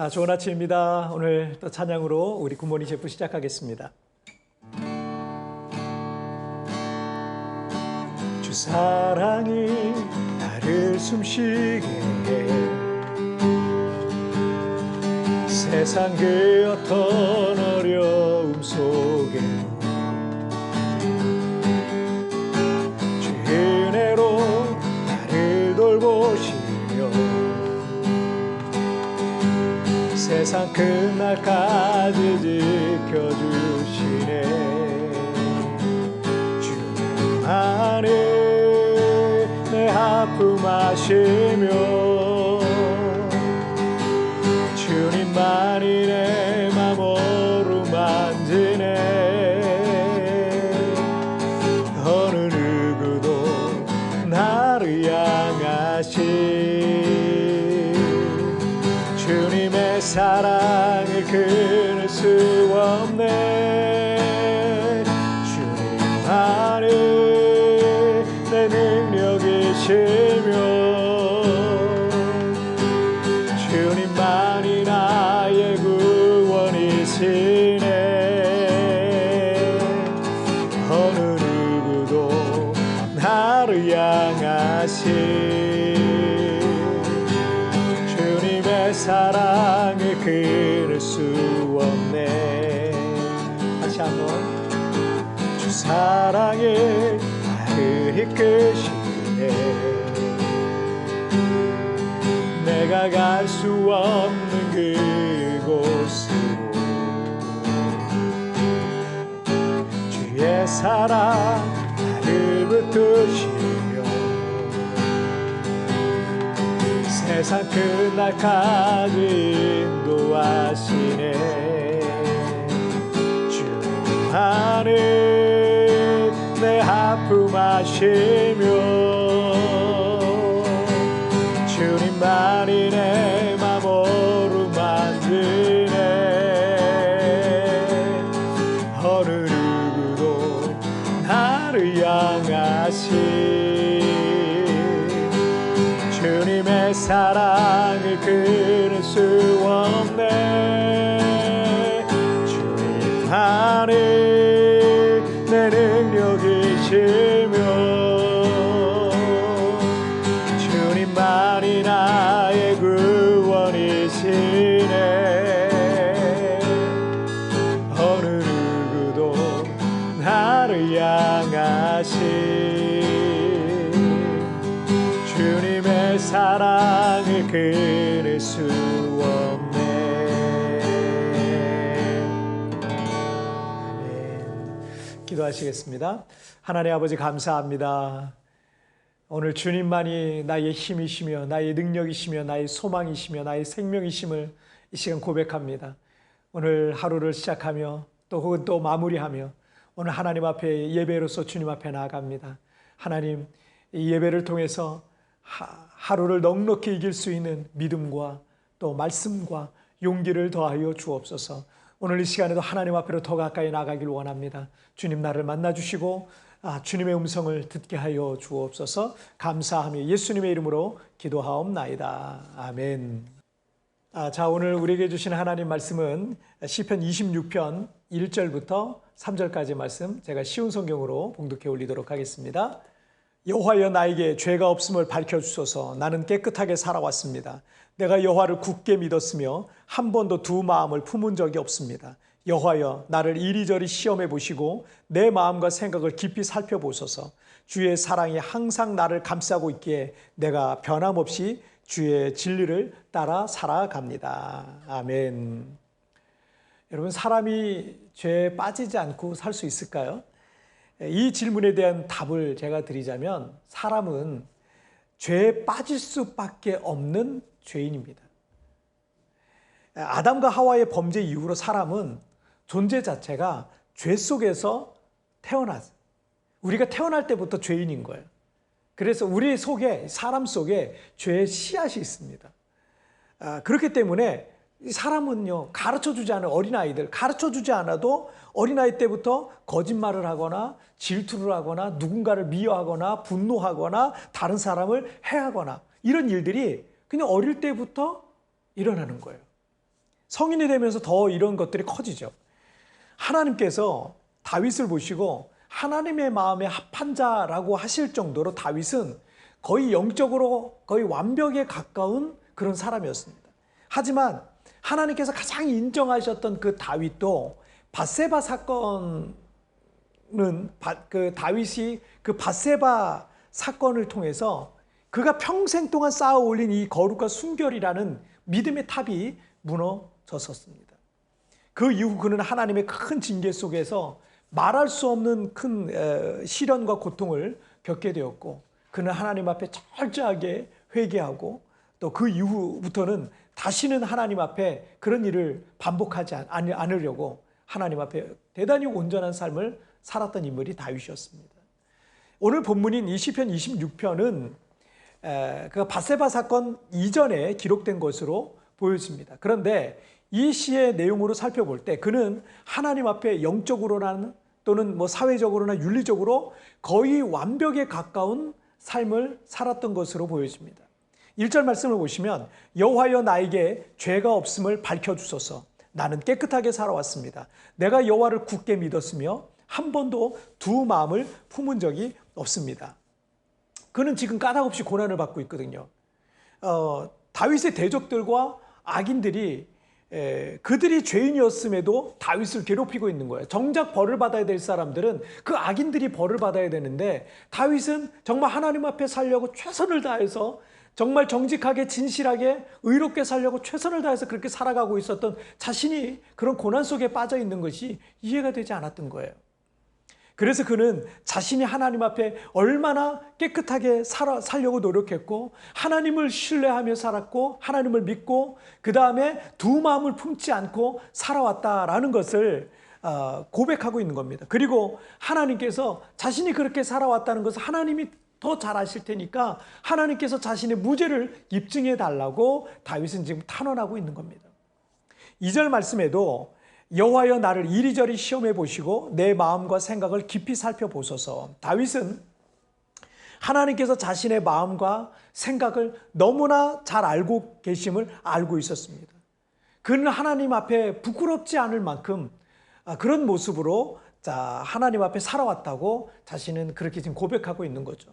좋은 아침입니다. 오늘 또 찬양으로 우리 굿모닝 셰프 시작하겠습니다. 주 사랑이 나를 숨쉬게 해 세상 그 어떤 어려움 속에 주의 은혜로 나를 돌보시며 세상 끝날까지 지켜주시네. 주님 안에 내 아픔 아시며 주님만이 내 맘 어루만지네. 어느 누구도 나를 향하시 주님의 사랑을 끊을 수 없네. 주님 안에 내 능력이시며 주님만이 나의 구원이시네. 어느 누구도 나를 향하시 사랑을 끊을 수 없네. 다시 한번. 주 사랑에 나를 이끄시네. 내가 갈 수 없는 그곳으로 주의 사랑 나를 붙드시네. 세상 끝날까지 인도하시네. 주님 안에 내 아픔 아시며 주님만이 내 맘 어루만지네. 어느 누구도 나를 향하시 주님의 사랑을 끊을 수 없네. 주님 안에 내 능력이시며 주님만이 나의 구원이시네. 어느 누구도 나를 향하시 주님의 사랑을 끊을 수 없네. 아멘. 기도하시겠습니다. 하나님 아버지 감사합니다. 오늘 주님만이 나의 힘이시며 나의 능력이시며 나의 소망이시며 나의 생명이심을 이 시간 고백합니다. 오늘 하루를 시작하며 또 혹은 또 마무리하며 오늘 하나님 앞에 예배로서 주님 앞에 나아갑니다. 하나님, 이 예배를 통해서 하루를 넉넉히 이길 수 있는 믿음과 또 말씀과 용기를 더하여 주옵소서. 오늘 이 시간에도 하나님 앞으로 더 가까이 나가길 원합니다. 주님 나를 만나주시고 주님의 음성을 듣게 하여 주옵소서. 감사하며 예수님의 이름으로 기도하옵나이다. 아멘. 자, 오늘 우리에게 주신 하나님 말씀은 시편 26편 1절부터 3절까지 말씀, 제가 쉬운 성경으로 봉독해 올리도록 하겠습니다. 여호와여 나에게 죄가 없음을 밝혀주소서. 나는 깨끗하게 살아왔습니다. 내가 여호와를 굳게 믿었으며 한 번도 두 마음을 품은 적이 없습니다. 여호와여 나를 이리저리 시험해 보시고 내 마음과 생각을 깊이 살펴보소서. 주의 사랑이 항상 나를 감싸고 있기에 내가 변함없이 주의 진리를 따라 살아갑니다. 아멘. 여러분, 사람이 죄에 빠지지 않고 살 수 있을까요? 이 질문에 대한 답을 제가 드리자면 사람은 죄에 빠질 수밖에 없는 죄인입니다. 아담과 하와의 범죄 이후로 사람은 존재 자체가 죄 속에서 태어났어요. 우리가 태어날 때부터 죄인인 거예요. 그래서 우리 속에, 사람 속에 죄의 씨앗이 있습니다. 그렇기 때문에 사람은요, 가르쳐주지 않은 어린아이들, 가르쳐주지 않아도 어린아이 때부터 거짓말을 하거나 질투를 하거나 누군가를 미워하거나 분노하거나 다른 사람을 해하거나 이런 일들이 그냥 어릴 때부터 일어나는 거예요. 성인이 되면서 더 이런 것들이 커지죠. 하나님께서 다윗을 보시고 하나님의 마음에 합한 자라고 하실 정도로 다윗은 거의 영적으로 거의 완벽에 가까운 그런 사람이었습니다. 하지만 하나님께서 가장 인정하셨던 그 다윗도 밧세바 사건은 그 다윗이 그 밧세바 사건을 통해서 그가 평생 동안 쌓아 올린 이 거룩과 순결이라는 믿음의 탑이 무너졌었습니다. 그 이후 그는 하나님의 큰 징계 속에서 말할 수 없는 큰 시련과 고통을 겪게 되었고, 그는 하나님 앞에 철저하게 회개하고 또 그 이후부터는 다시는 하나님 앞에 그런 일을 반복하지 않으려고 하나님 앞에 대단히 온전한 삶을 살았던 인물이 다윗이었습니다. 오늘 본문인 이 시편 26편은 그 밧세바 사건 이전에 기록된 것으로 보여집니다. 그런데 이 시의 내용으로 살펴볼 때 그는 하나님 앞에 영적으로나 또는 뭐 사회적으로나 윤리적으로 거의 완벽에 가까운 삶을 살았던 것으로 보여집니다. 1절 말씀을 보시면 여호와여 나에게 죄가 없음을 밝혀주소서. 나는 깨끗하게 살아왔습니다. 내가 여호와를 굳게 믿었으며 한 번도 두 마음을 품은 적이 없습니다. 그는 지금 까닭없이 고난을 받고 있거든요. 다윗의 대적들과 악인들이 그들이 죄인이었음에도 다윗을 괴롭히고 있는 거예요. 정작 벌을 받아야 될 사람들은 그 악인들이 벌을 받아야 되는데 다윗은 정말 하나님 앞에 살려고 최선을 다해서 정말 정직하게 진실하게 의롭게 살려고 최선을 다해서 그렇게 살아가고 있었던 자신이 그런 고난 속에 빠져 있는 것이 이해가 되지 않았던 거예요. 그래서 그는 자신이 하나님 앞에 얼마나 깨끗하게 살려고 노력했고 하나님을 신뢰하며 살았고 하나님을 믿고 그 다음에 두 마음을 품지 않고 살아왔다라는 것을 고백하고 있는 겁니다. 그리고 하나님께서 자신이 그렇게 살아왔다는 것을 하나님이 더 잘 아실 테니까 하나님께서 자신의 무죄를 입증해 달라고 다윗은 지금 탄원하고 있는 겁니다. 2절 말씀에도 여호와여 나를 이리저리 시험해 보시고 내 마음과 생각을 깊이 살펴보소서. 다윗은 하나님께서 자신의 마음과 생각을 너무나 잘 알고 계심을 알고 있었습니다. 그는 하나님 앞에 부끄럽지 않을 만큼 그런 모습으로 하나님 앞에 살아왔다고 자신은 그렇게 지금 고백하고 있는 거죠.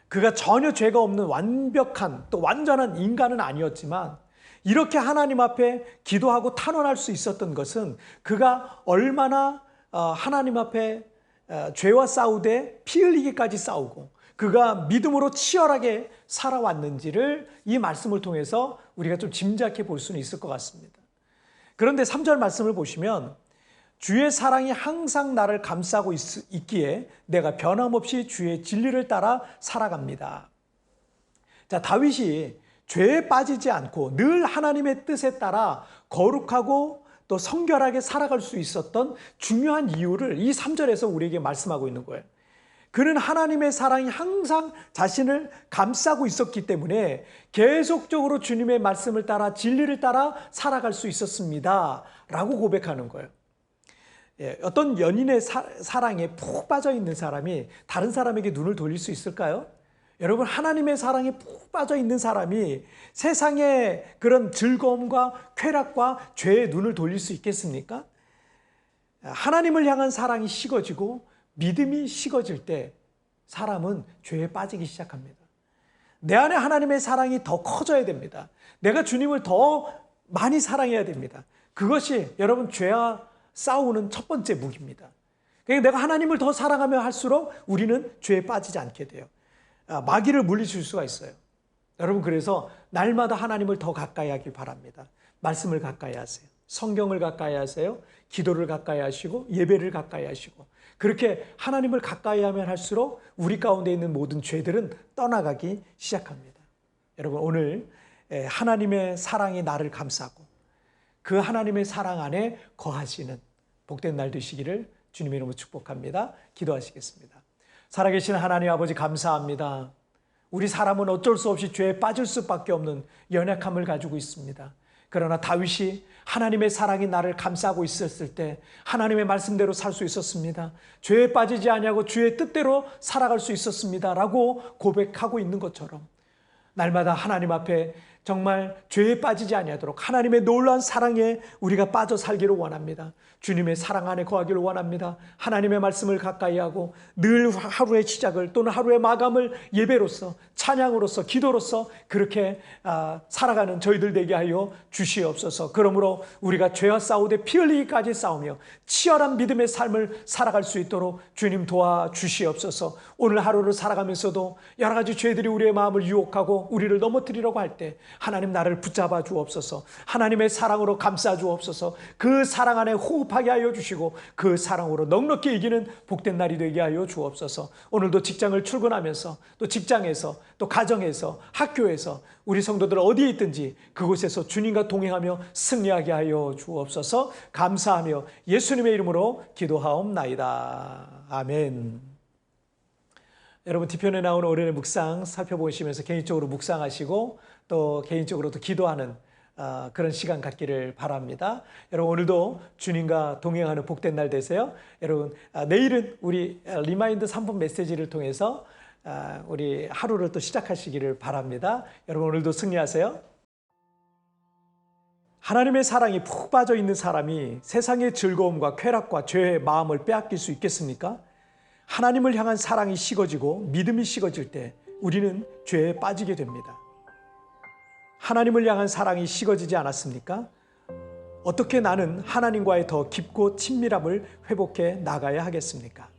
그가 전혀 죄가 없는 완벽한 또 완전한 인간은 아니었지만 이렇게 하나님 앞에 기도하고 탄원할 수 있었던 것은 그가 얼마나 하나님 앞에 죄와 싸우되 피 흘리기까지 싸우고 그가 믿음으로 치열하게 살아왔는지를 이 말씀을 통해서 우리가 좀 짐작해 볼 수는 있을 것 같습니다. 그런데 3절 말씀을 보시면 주의 사랑이 항상 나를 감싸고 있기에 내가 변함없이 주의 진리를 따라 살아갑니다. 자, 다윗이 죄에 빠지지 않고 늘 하나님의 뜻에 따라 거룩하고 또 성결하게 살아갈 수 있었던 중요한 이유를 이 3절에서 우리에게 말씀하고 있는 거예요. 그는 하나님의 사랑이 항상 자신을 감싸고 있었기 때문에 계속적으로 주님의 말씀을 따라 진리를 따라 살아갈 수 있었습니다 라고 고백하는 거예요. 어떤 연인의 사랑에 푹 빠져 있는 사람이 다른 사람에게 눈을 돌릴 수 있을까요? 여러분, 하나님의 사랑에 푹 빠져 있는 사람이 세상의 그런 즐거움과 쾌락과 죄에 눈을 돌릴 수 있겠습니까? 하나님을 향한 사랑이 식어지고 믿음이 식어질 때 사람은 죄에 빠지기 시작합니다. 내 안에 하나님의 사랑이 더 커져야 됩니다. 내가 주님을 더 많이 사랑해야 됩니다. 그것이 여러분 죄와 싸우는 첫 번째 무기입니다. 그러니까 내가 하나님을 더 사랑하며 할수록 우리는 죄에 빠지지 않게 돼요. 마귀를 물리칠 수가 있어요. 여러분, 그래서 날마다 하나님을 더 가까이 하길 바랍니다. 말씀을 가까이 하세요. 성경을 가까이 하세요. 기도를 가까이 하시고 예배를 가까이 하시고 그렇게 하나님을 가까이 하면 할수록 우리 가운데 있는 모든 죄들은 떠나가기 시작합니다. 여러분, 오늘 하나님의 사랑이 나를 감싸고 그 하나님의 사랑 안에 거하시는 복된 날 되시기를 주님의 이름으로 축복합니다. 기도하시겠습니다. 살아계신 하나님 아버지, 감사합니다. 우리 사람은 어쩔 수 없이 죄에 빠질 수밖에 없는 연약함을 가지고 있습니다. 그러나 다윗이 하나님의 사랑이 나를 감싸고 있었을 때 하나님의 말씀대로 살 수 있었습니다. 죄에 빠지지 아니하고 주의 뜻대로 살아갈 수 있었습니다 라고 고백하고 있는 것처럼 날마다 하나님 앞에 정말 죄에 빠지지 아니하도록 하나님의 놀라운 사랑에 우리가 빠져 살기를 원합니다. 주님의 사랑 안에 거하기를 원합니다. 하나님의 말씀을 가까이 하고 늘 하루의 시작을 또는 하루의 마감을 예배로서, 찬양으로서, 기도로서 그렇게 살아가는 저희들 되게 하여 주시옵소서. 그러므로 우리가 죄와 싸우되 피 흘리기까지 싸우며 치열한 믿음의 삶을 살아갈 수 있도록 주님 도와주시옵소서. 오늘 하루를 살아가면서도 여러 가지 죄들이 우리의 마음을 유혹하고 우리를 넘어뜨리려고 할 때 하나님 나를 붙잡아 주옵소서. 하나님의 사랑으로 감싸 주옵소서. 그 사랑 안에 호흡하게 하여 주시고 그 사랑으로 넉넉히 이기는 복된 날이 되게 하여 주옵소서. 오늘도 직장을 출근하면서 또 직장에서 또 가정에서 학교에서 우리 성도들 어디에 있든지 그곳에서 주님과 동행하며 승리하게 하여 주옵소서. 감사하며 예수님의 이름으로 기도하옵나이다. 아멘. 여러분 뒤편에 나오는 올해의 묵상 살펴보시면서 개인적으로 묵상하시고 또 개인적으로도 기도하는 그런 시간 갖기를 바랍니다. 여러분 오늘도 주님과 동행하는 복된 날 되세요. 여러분 내일은 우리 리마인드 3분 메시지를 통해서 우리 하루를 또 시작하시기를 바랍니다. 여러분 오늘도 승리하세요. 하나님의 사랑이 푹 빠져 있는 사람이 세상의 즐거움과 쾌락과 죄의 마음을 빼앗길 수 있겠습니까? 하나님을 향한 사랑이 식어지고 믿음이 식어질 때 우리는 죄에 빠지게 됩니다. 하나님을 향한 사랑이 식어지지 않았습니까? 어떻게 나는 하나님과의 더 깊고 친밀함을 회복해 나가야 하겠습니까?